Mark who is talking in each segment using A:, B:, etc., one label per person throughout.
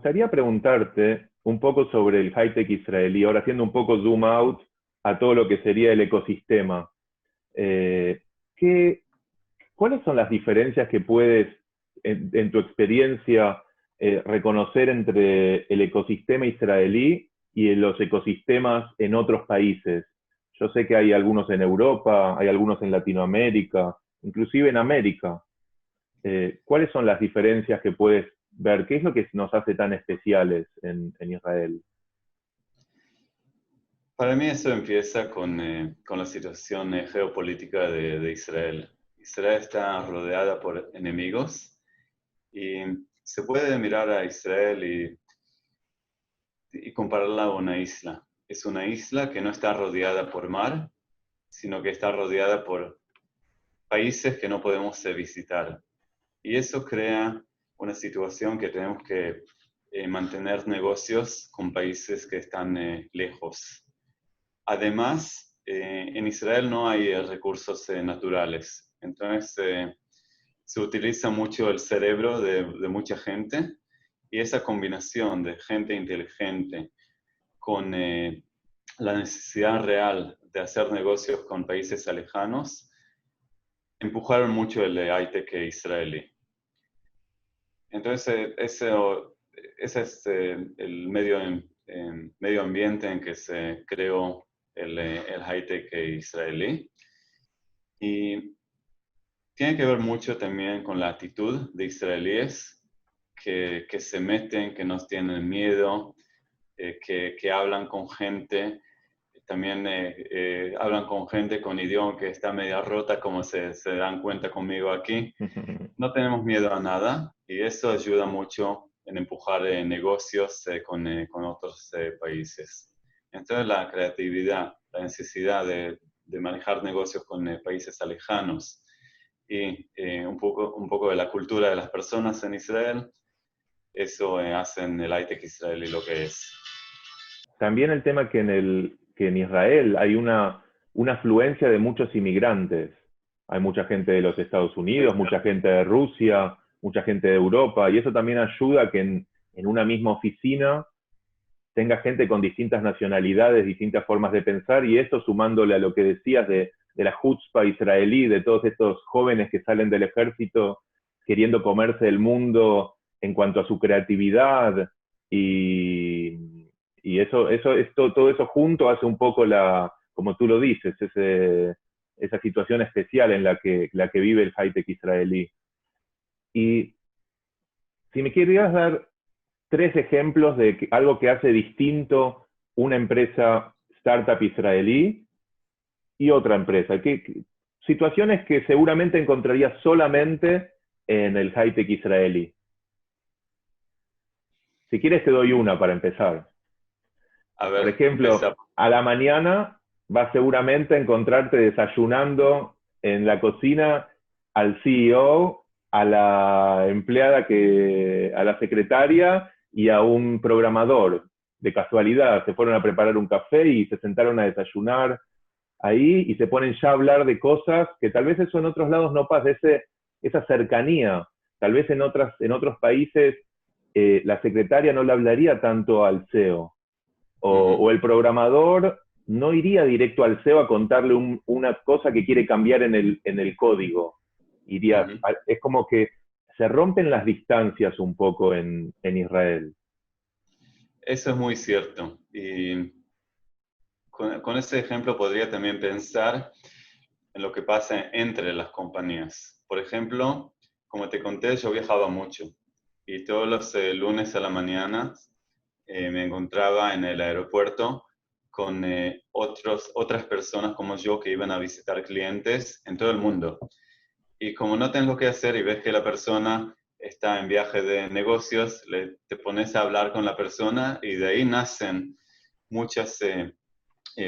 A: gustaría preguntarte un poco sobre el high-tech israelí, ahora haciendo un poco zoom out a todo lo que sería el ecosistema. Eh, ¿qué, ¿Cuáles son las diferencias que puedes, en tu experiencia, reconocer entre el ecosistema israelí y los ecosistemas en otros países? Yo sé que hay algunos en Europa, hay algunos en Latinoamérica, inclusive en América. ¿Cuáles son las diferencias que puedes ver? ¿Qué es lo que nos hace tan especiales en Israel?
B: Para mí eso empieza con la situación geopolítica de Israel. Israel está rodeada por enemigos y se puede mirar a Israel y compararla a una isla. Es una isla que no está rodeada por mar, sino que está rodeada por países que no podemos visitar. Y eso crea una situación que tenemos que mantener negocios con países que están lejos. Además, en Israel no hay recursos naturales, entonces se utiliza mucho el cerebro de mucha gente y esa combinación de gente inteligente con la necesidad real de hacer negocios con países lejanos empujaron mucho el high-tech israelí. Entonces, ese es el medio ambiente en que se creó el high-tech israelí. Y tiene que ver mucho también con la actitud de israelíes que se meten, que no tienen miedo, que hablan con gente. También hablan con gente con idioma que está media rota, como se dan cuenta conmigo aquí. No tenemos miedo a nada y eso ayuda mucho en empujar negocios con otros países. Entonces la creatividad, la necesidad de manejar negocios con países lejanos y un poco de la cultura de las personas en Israel, eso hacen el high-tech israelí lo que es.
A: También el tema que en Israel hay una afluencia de muchos inmigrantes. Hay mucha gente de los Estados Unidos, mucha gente de Rusia, mucha gente de Europa, y eso también ayuda a que en una misma oficina tenga gente con distintas nacionalidades, distintas formas de pensar, y esto sumándole a lo que decías de la chutzpah israelí, de todos estos jóvenes que salen del ejército queriendo comerse el mundo en cuanto a su creatividad, y todo eso junto hace un poco como tú lo dices, esa situación especial en la que vive el high-tech israelí. Y si me querías dar 3 ejemplos de algo que hace distinto una empresa startup israelí y otra empresa. Situaciones que seguramente encontrarías solamente en el high-tech israelí. Si quieres te doy una para empezar.
B: A ver,
A: Por ejemplo,
B: empieza.
A: a la mañana vas seguramente a encontrarte desayunando en la cocina al CEO, a la empleada a la secretaria y a un programador. De casualidad, se fueron a preparar un café y se sentaron a desayunar ahí y se ponen ya a hablar de cosas que tal vez eso en otros lados no pasa, esa cercanía. Tal vez en otros países la secretaria no le hablaría tanto al CEO o el programador no iría directo al CEO a contarle una cosa que quiere cambiar en el código. Es como que se rompen las distancias un poco en Israel.
B: Eso es muy cierto. Y con ese ejemplo podría también pensar en lo que pasa entre las compañías. Por ejemplo, como te conté, yo viajaba mucho y todos los lunes a la mañana me encontraba en el aeropuerto con otras personas como yo que iban a visitar clientes en todo el mundo. Y como no tengo que hacer y ves que la persona está en viaje de negocios, te pones a hablar con la persona y de ahí nacen muchas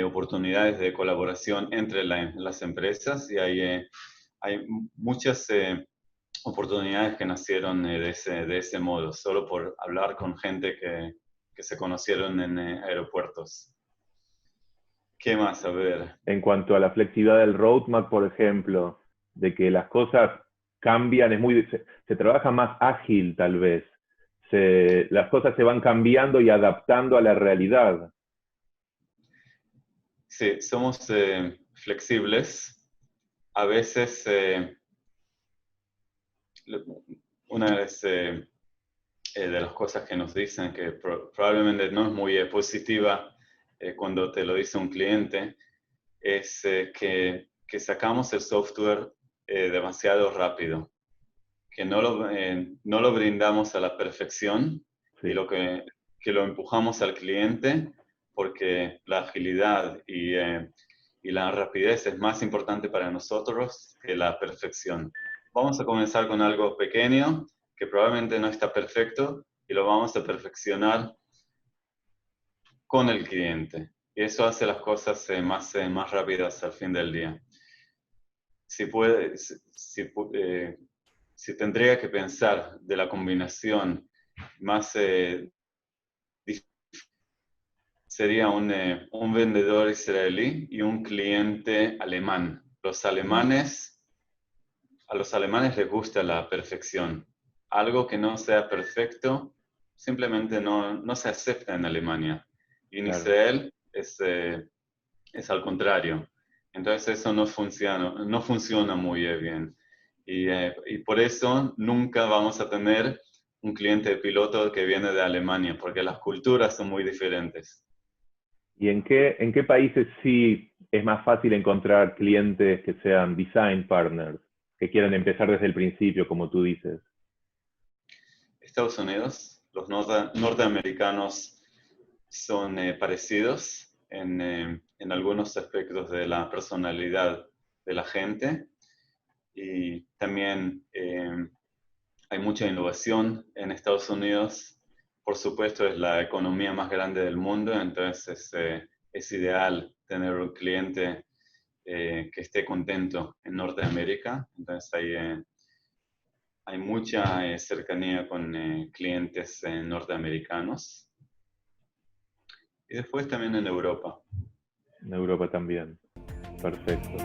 B: oportunidades de colaboración entre las empresas y hay muchas oportunidades que nacieron de ese modo, solo por hablar con gente que se conocieron en aeropuertos. ¿Qué más? A ver.
A: En cuanto a la flexibilidad del roadmap, por ejemplo, de que las cosas cambian, se trabaja más ágil tal vez, las cosas se van cambiando y adaptando a la realidad.
B: Sí, somos flexibles. A veces, una vez de las cosas que nos dicen que probablemente no es muy positiva cuando te lo dice un cliente, es que sacamos el software demasiado rápido, que no lo brindamos a la perfección
A: Sí,
B: y que lo empujamos al cliente porque la agilidad y la rapidez es más importante para nosotros que la perfección. Vamos a comenzar con algo pequeño que probablemente no está perfecto y lo vamos a perfeccionar con el cliente. Y eso hace las cosas más rápidas al fin del día. Si tendría que pensar de la combinación más sería un vendedor israelí y un cliente alemán. A los alemanes les gusta la perfección. Algo que no sea perfecto simplemente no se acepta en Alemania. Y en
A: claro.
B: Israel es al contrario. Entonces eso no funciona muy bien. Y por eso nunca vamos a tener un cliente de piloto que viene de Alemania, porque las culturas son muy diferentes.
A: ¿Y en qué países sí es más fácil encontrar clientes que sean design partners, que quieran empezar desde el principio, como tú dices?
B: Estados Unidos, los norteamericanos son parecidos en algunos aspectos de la personalidad de la gente y también hay mucha innovación en Estados Unidos. Por supuesto, es la economía más grande del mundo, entonces es ideal tener un cliente que esté contento en Norteamérica. Entonces hay mucha cercanía con clientes norteamericanos y después también en Europa.
A: En Europa también. Perfecto.